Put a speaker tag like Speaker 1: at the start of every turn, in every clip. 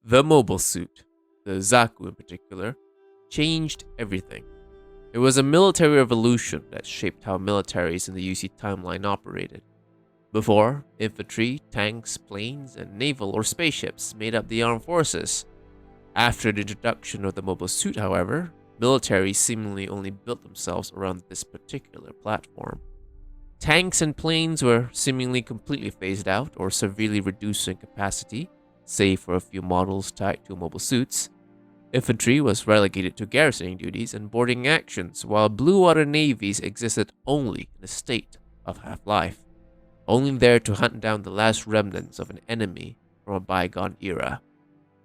Speaker 1: The mobile suit, the Zaku in particular, changed everything. It was a military revolution that shaped how militaries in the UC timeline operated. Before, infantry, tanks, planes, and naval or spaceships made up the armed forces. After the introduction of the mobile suit, however, militaries seemingly only built themselves around this particular platform. Tanks and planes were seemingly completely phased out or severely reduced in capacity, save for a few models tied to mobile suits. Infantry was relegated to garrisoning duties and boarding actions, while blue water navies existed only in a state of half-life, only there to hunt down the last remnants of an enemy from a bygone era.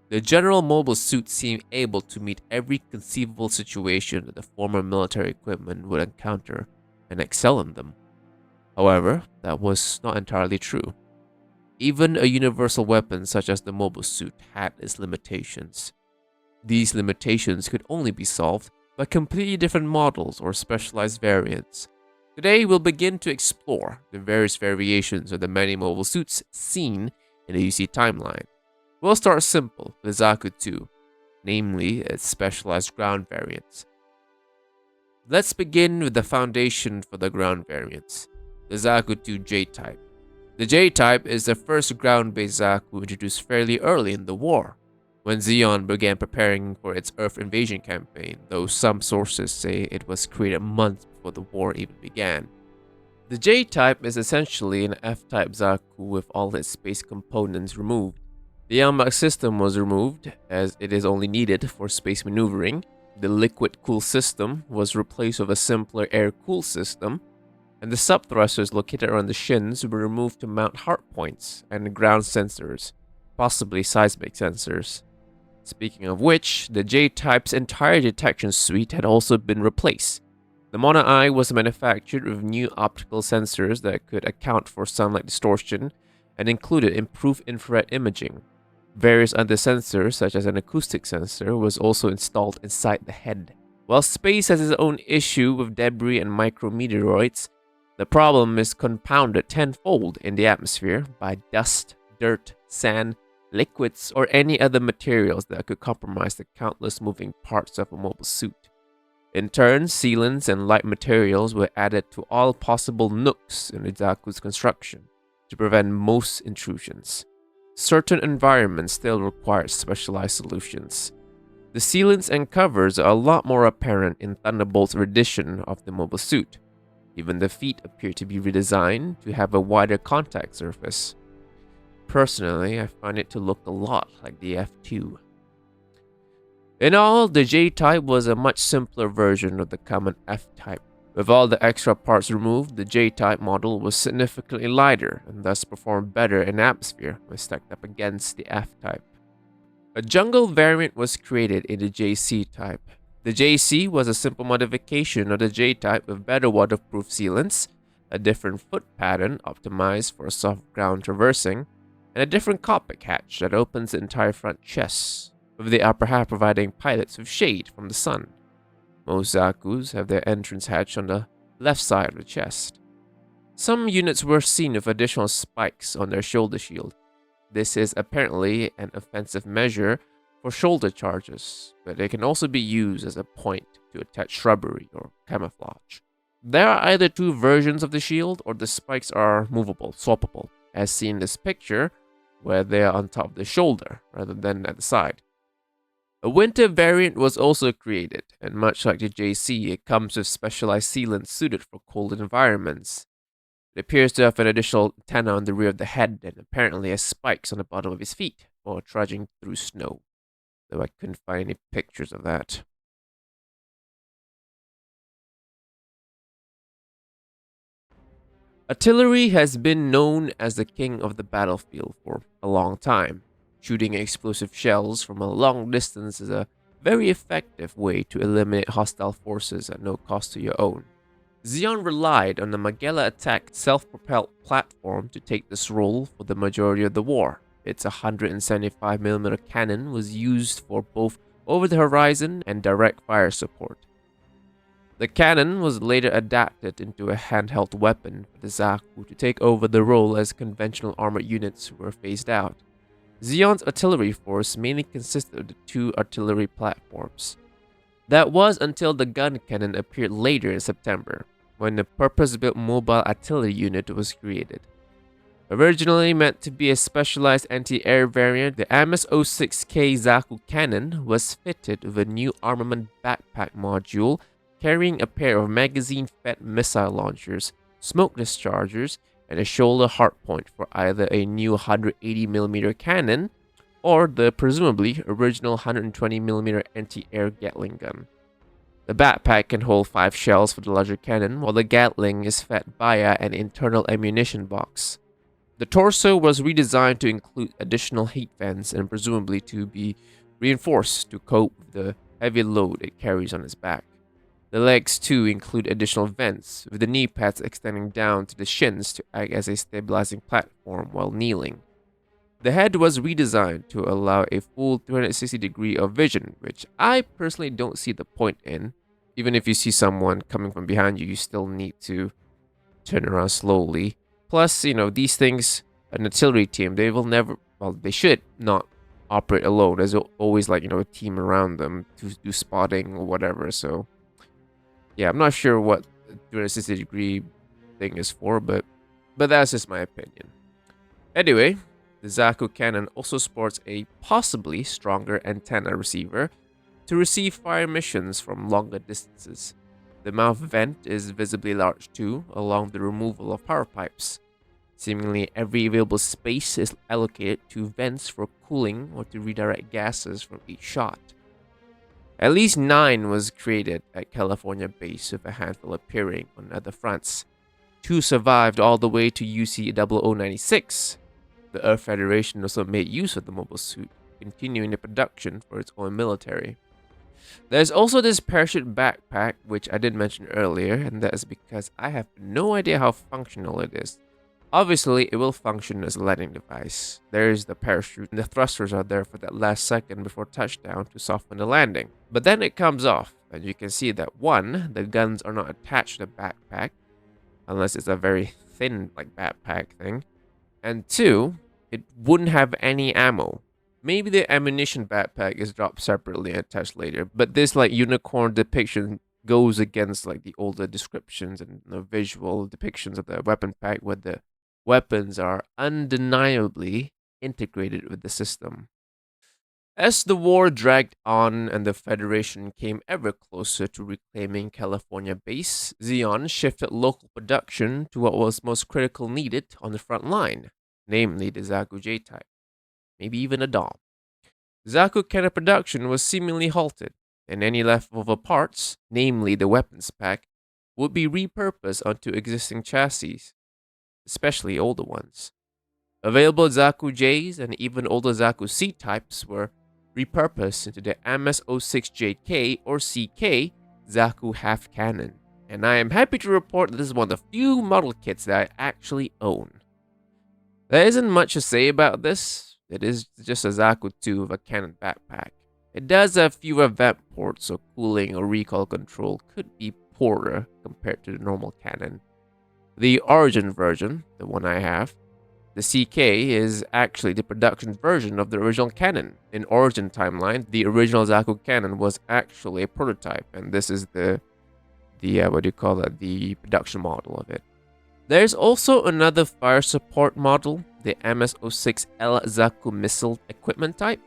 Speaker 1: The general mobile suit seemed able to meet every conceivable situation that the former military equipment would encounter and excel in them. However, that was not entirely true. Even a universal weapon such as the mobile suit had its limitations. These limitations could only be solved by completely different models or specialized variants. Today, we'll begin to explore the various variations of the many mobile suits seen in the UC timeline. We'll start simple with Zaku 2, namely its specialized ground variants. Let's begin with the foundation for the ground variants, the Zaku 2 J-type. The J-type is the first ground-based Zaku introduced fairly early in the war, when Zeon began preparing for its Earth invasion campaign, though some sources say it was created months before the war even began. The J-type is essentially an F-type Zaku with all its space components removed. The Yambak system was removed, as it is only needed for space maneuvering. The liquid cool system was replaced with a simpler air cool system, and the sub-thrusters located around the shins were removed to mount hardpoints and ground sensors, possibly seismic sensors. Speaking of which, the J-type's entire detection suite had also been replaced. The Mona Eye was manufactured with new optical sensors that could account for sunlight distortion and included improved infrared imaging. Various other sensors, such as an acoustic sensor, was also installed inside the head. While space has its own issue with debris and micrometeoroids, the problem is compounded tenfold in the atmosphere by dust, dirt, sand, liquids, or any other materials that could compromise the countless moving parts of a mobile suit. In turn, sealants and light materials were added to all possible nooks in the Zaku's construction to prevent most intrusions. Certain environments still required specialized solutions. The sealants and covers are a lot more apparent in Thunderbolt's rendition of the mobile suit. Even the feet appear to be redesigned to have a wider contact surface. Personally, I find it to look a lot like the F2. In all, the J-type was a much simpler version of the common F-type. With all the extra parts removed, the J-type model was significantly lighter and thus performed better in atmosphere when stacked up against the F-type. A jungle variant was created in the JC type. The JC was a simple modification of the J-type with better waterproof sealants, a different foot pattern optimized for soft ground traversing, and a different cockpit hatch that opens the entire front chest, with the upper half providing pilots with shade from the sun. Most Zakus have their entrance hatch on the left side of the chest. Some units were seen with additional spikes on their shoulder shield. This is apparently an offensive measure for shoulder charges, but it can also be used as a point to attach shrubbery or camouflage. There are either two versions of the shield, or the spikes are movable, swappable, as seen in this picture, where they are on top of the shoulder rather than at the side. A winter variant was also created, and much like the JC, it comes with specialized sealants suited for cold environments. It appears to have an additional antenna on the rear of the head and apparently has spikes on the bottom of his feet for trudging through snow, though I couldn't find any pictures of that. Artillery has been known as the king of the battlefield for a long time. Shooting explosive shells from a long distance is a very effective way to eliminate hostile forces at no cost to your own. Zeon relied on the Magella attack self-propelled platform to take this role for the majority of the war. Its 175mm cannon was used for both over-the-horizon and direct fire support. The cannon was later adapted into a handheld weapon for the Zaku to take over the role as conventional armored units were phased out. Zeon's artillery force mainly consisted of the two artillery platforms. That was until the gun cannon appeared later in September, when a purpose-built mobile artillery unit was created. Originally meant to be a specialized anti-air variant, the MS-06K Zaku cannon was fitted with a new armament backpack module carrying a pair of magazine-fed missile launchers, smoke dischargers, and a shoulder hardpoint for either a new 180mm cannon or the presumably original 120mm anti-air Gatling gun. The backpack can hold 5 shells for the larger cannon, while the Gatling is fed via an internal ammunition box. The torso was redesigned to include additional heat vents and presumably to be reinforced to cope with the heavy load it carries on its back. The legs too include additional vents, with the knee pads extending down to the shins to act as a stabilizing platform while kneeling. The head was redesigned to allow a full 360 degree of vision, which I personally don't see the point in. Even if you see someone coming from behind you, you still need to turn around slowly. Plus, these things, an artillery team, they will never, well, they should not operate alone. There's always a team around them to do spotting or whatever. So, yeah, I'm not sure what the 360 degree thing is for, but that's just my opinion. Anyway, the Zaku cannon also sports a possibly stronger antenna receiver to receive fire emissions from longer distances. The mouth vent is visibly large too, along the removal of power pipes. Seemingly every available space is allocated to vents for cooling or to redirect gases from each shot. At least 9 was created at California base, with a handful appearing on other fronts. 2 survived all the way to UC 0096. The Earth Federation also made use of the mobile suit, continuing the production for its own military. There's also this parachute backpack, which I did mention earlier, and that is because I have no idea how functional it is. Obviously, it will function as a landing device. There is the parachute, and the thrusters are there for that last second before touchdown to soften the landing. But then it comes off, and you can see that 1, the guns are not attached to the backpack, unless it's a very thin backpack thing, and 2, it wouldn't have any ammo. Maybe the ammunition backpack is dropped separately and attached later, but this unicorn depiction goes against the older descriptions and the visual depictions of the weapon pack, where the weapons are undeniably integrated with the system. As the war dragged on and the Federation came ever closer to reclaiming California base, Zeon shifted local production to what was most critical needed on the front line, namely the Zaku J-type, maybe even a Dom. Zaku cannon production was seemingly halted, and any leftover parts, namely the weapons pack, would be repurposed onto existing chassis, especially older ones. Available Zaku Js and even older Zaku C types were repurposed into the MS-06JK or CK Zaku half cannon, and I am happy to report that this is one of the few model kits that I actually own. There isn't much to say about this. It is just a Zaku 2 with a cannon backpack. It does have fewer vent ports, so cooling or recoil control could be poorer compared to the normal cannon. The Origin version, the one I have, the CK, is actually the production version of the original cannon. In Origin timeline, the original Zaku cannon was actually a prototype, and this is the production model of it. There's also another fire support model, the MS-06L Zaku missile equipment type.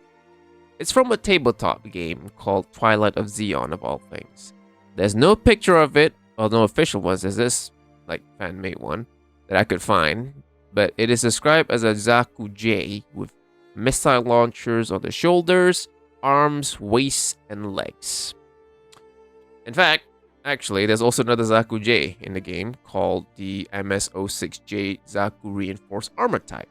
Speaker 1: It's from a tabletop game called Twilight of Zeon, of all things. There's no picture of it, or no official ones. There's this fan-made one that I could find, but it is described as a Zaku J with missile launchers on the shoulders, arms, waist, and legs. In fact, actually, there's also another Zaku J in the game called the MS-06J Zaku Reinforced Armor type.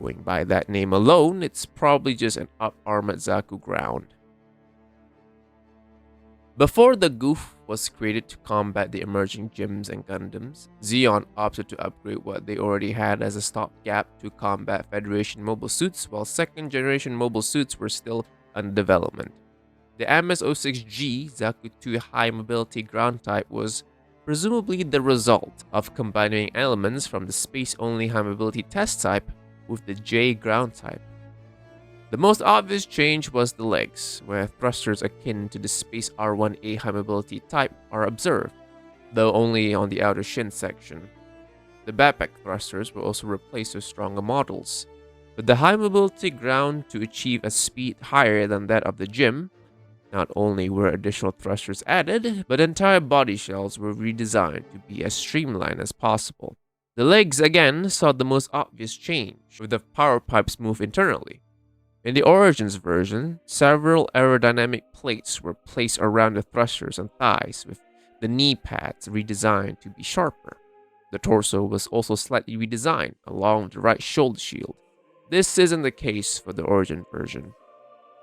Speaker 1: Going by that name alone, it's probably just an up-armored Zaku ground. Before the Goof was created to combat the emerging Gyms and Gundams, Zeon opted to upgrade what they already had as a stopgap to combat Federation mobile suits, while second-generation mobile suits were still under development. The MS-06G Zaku 2 High Mobility Ground type was presumably the result of combining elements from the Space-Only High Mobility Test type with the J Ground type. The most obvious change was the legs, where thrusters akin to the Space R1A high mobility type are observed, though only on the outer shin section. The backpack thrusters were also replaced with stronger models, with the high mobility ground to achieve a speed higher than that of the Gym. Not only were additional thrusters added, but entire body shells were redesigned to be as streamlined as possible. The legs again saw the most obvious change, with the power pipes moved internally. In the Origins version, several aerodynamic plates were placed around the thrusters and thighs, with the knee pads redesigned to be sharper. The torso was also slightly redesigned, along with the right shoulder shield. This isn't the case for the Origin version.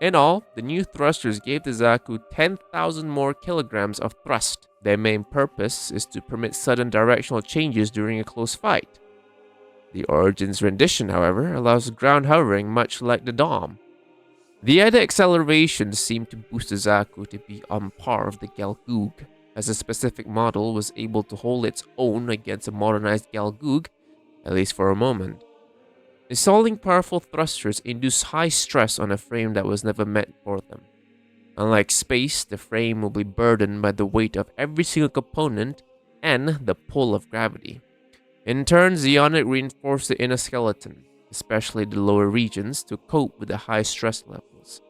Speaker 1: In all, the new thrusters gave the Zaku 10,000 more kilograms of thrust. Their main purpose is to permit sudden directional changes during a close fight. The Origins rendition, however, allows ground hovering much like the Dom. The added acceleration seemed to boost the Zaku to be on par with the Galgug, as a specific model was able to hold its own against a modernized Galgug, at least for a moment. Installing powerful thrusters induced high stress on a frame that was never meant for them. Unlike space, the frame will be burdened by the weight of every single component and the pull of gravity. In turn, Zeonic reinforced the inner skeleton, especially the lower regions, to cope with the high stress levels.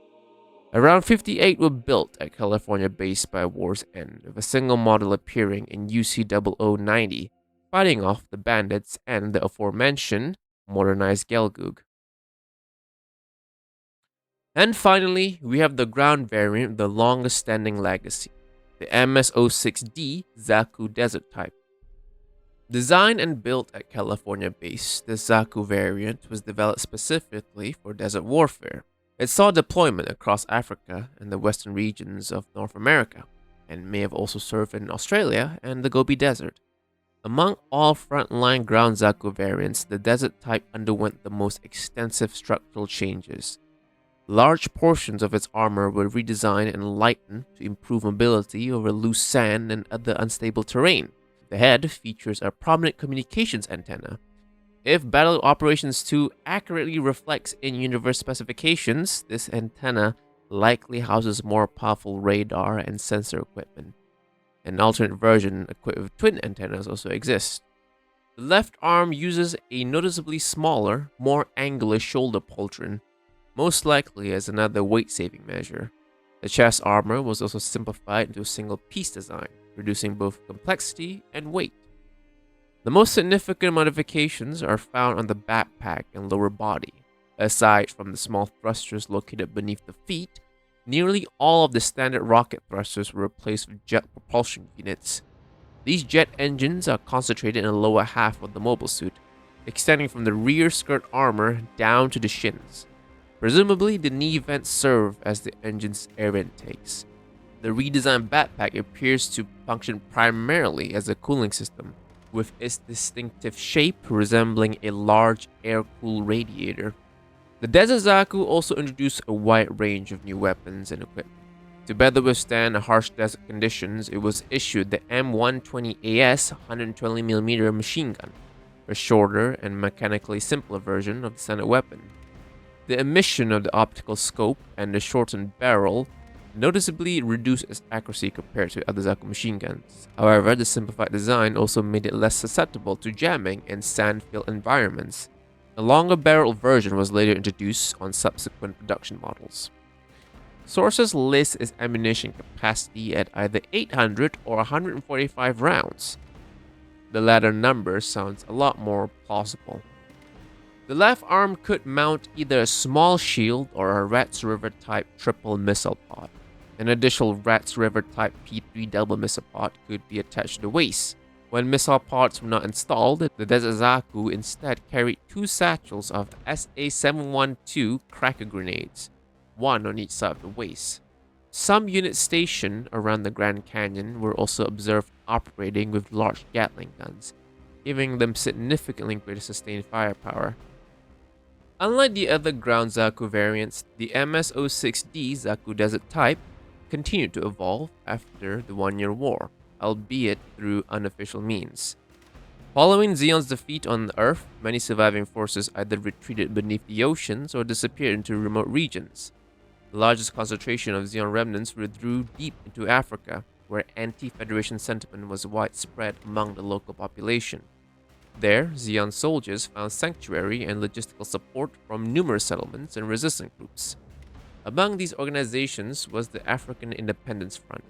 Speaker 1: Around 58 were built at California base by war's end, with a single model appearing in UC0090, fighting off the bandits and the aforementioned modernized Gelgug. And finally, we have the ground variant of the longest standing legacy, the MS-06D Zaku Desert type. Designed and built at California base, the Zaku variant was developed specifically for desert warfare. It saw deployment across Africa and the western regions of North America, and may have also served in Australia and the Gobi Desert. Among all frontline ground Zaku variants, the desert type underwent the most extensive structural changes. Large portions of its armor were redesigned and lightened to improve mobility over loose sand and other unstable terrain. The head features a prominent communications antenna. If Battle Operations 2 accurately reflects in-universe specifications, this antenna likely houses more powerful radar and sensor equipment. An alternate version equipped with twin antennas also exists. The left arm uses a noticeably smaller, more angular shoulder pauldron, most likely as another weight-saving measure. The chest armor was also simplified into a single piece design, reducing both complexity and weight. The most significant modifications are found on the backpack and lower body. Aside from the small thrusters located beneath the feet, nearly all of the standard rocket thrusters were replaced with jet propulsion units. These jet engines are concentrated in the lower half of the mobile suit, extending from the rear skirt armor down to the shins. Presumably, the knee vents serve as the engine's air intakes. The redesigned backpack appears to function primarily as a cooling system, with its distinctive shape resembling a large air-cooled radiator. The Desert Zaku also introduced a wide range of new weapons and equipment. To better withstand harsh desert conditions, it was issued the M120AS 120mm machine gun, a shorter and mechanically simpler version of the standard weapon. The omission of the optical scope and the shortened barrel noticeably reduced its accuracy compared to other Zaku machine guns. However, the simplified design also made it less susceptible to jamming in sand-filled environments. A longer barrel version was later introduced on subsequent production models. Sources list its ammunition capacity at either 800 or 145 rounds. The latter number sounds a lot more plausible. The left arm could mount either a small shield or a Rats River type triple missile pod. An additional Rats River type P3 double missile pod could be attached to the waist. When missile pods were not installed, the Desert Zaku instead carried two satchels of SA-712 cracker grenades, one on each side of the waist. Some units stationed around the Grand Canyon were also observed operating with large Gatling guns, giving them significantly greater sustained firepower. Unlike the other ground Zaku variants, the MS-06D Zaku Desert type continued to evolve after the 1-year war, albeit through unofficial means. Following Zeon's defeat on Earth, many surviving forces either retreated beneath the oceans or disappeared into remote regions. The largest concentration of Zeon remnants withdrew deep into Africa, where anti-Federation sentiment was widespread among the local population. There, Zeon soldiers found sanctuary and logistical support from numerous settlements and resistance groups. Among these organizations was the African Independence Front,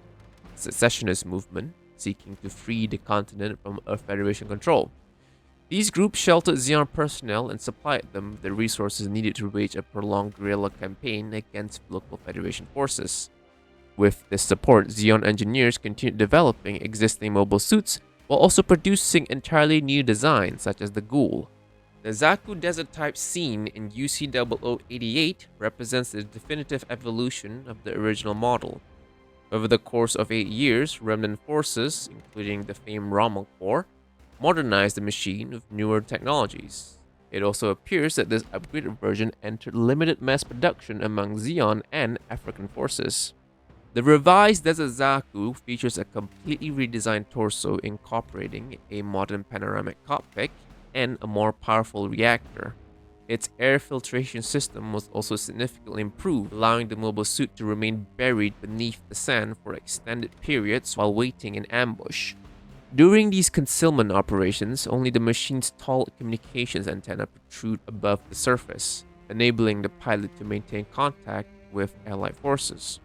Speaker 1: a secessionist movement seeking to free the continent from Earth Federation control. These groups sheltered Zeon personnel and supplied them with the resources needed to wage a prolonged guerrilla campaign against local Federation forces. With this support, Zeon engineers continued developing existing mobile suits while also producing entirely new designs such as the Ghoul. The Zaku desert type seen in UC0088 represents the definitive evolution of the original model. Over the course of 8 years, remnant forces, including the famed Rommel Corps, modernized the machine with newer technologies. It also appears that this upgraded version entered limited mass production among Zeon and African forces. The revised Desert Zaku features a completely redesigned torso incorporating a modern panoramic cockpit and a more powerful reactor. Its air filtration system was also significantly improved, allowing the mobile suit to remain buried beneath the sand for extended periods while waiting in ambush. During these concealment operations, only the machine's tall communications antenna protrude above the surface, enabling the pilot to maintain contact with allied forces.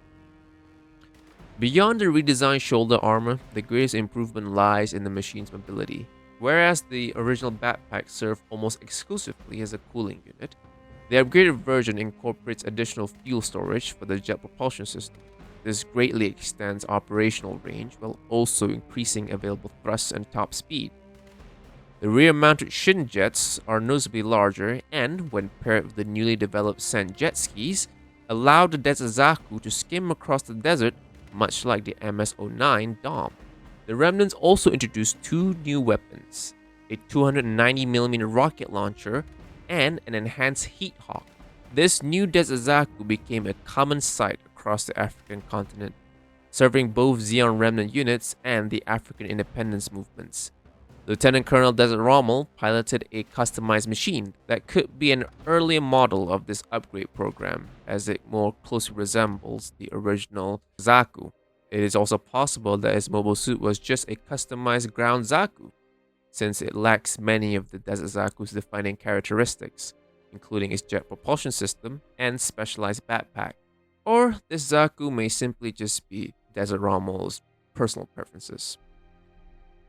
Speaker 1: Beyond the redesigned shoulder armor, the greatest improvement lies in the machine's mobility. Whereas the original backpack served almost exclusively as a cooling unit, the upgraded version incorporates additional fuel storage for the jet propulsion system. This greatly extends operational range while also increasing available thrust and top speed. The rear-mounted shin jets are noticeably larger and, when paired with the newly developed sand jet skis, allow the Desert Zaku to skim across the desert much like the MS-09 Dom. The Remnants also introduced two new weapons, a 290mm rocket launcher and an enhanced Heat Hawk. This new Desert Zaku became a common sight across the African continent, serving both Zeon Remnant units and the African independence movements. Lieutenant Colonel Desert Rommel piloted a customized machine that could be an earlier model of this upgrade program, as it more closely resembles the original Zaku. It is also possible that his mobile suit was just a customized ground Zaku, since it lacks many of the Desert Zaku's defining characteristics, including its jet propulsion system and specialized backpack. Or this Zaku may simply just be Desert Rommel's personal preferences.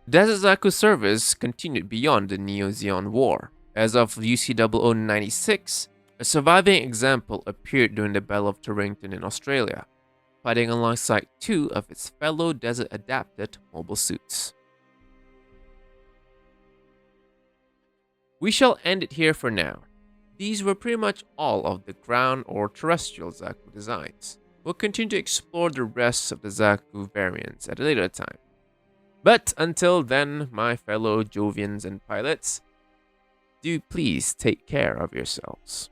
Speaker 1: Desert Zaku's service continued beyond the Neo-Zeon War. As of UC0096, a surviving example appeared during the Battle of Torrington in Australia, fighting alongside two of its fellow desert-adapted mobile suits. We shall end it here for now. These were pretty much all of the ground or terrestrial Zaku designs. We'll continue to explore the rest of the Zaku variants at a later time. But until then, my fellow Jovians and pilots, do please take care of yourselves.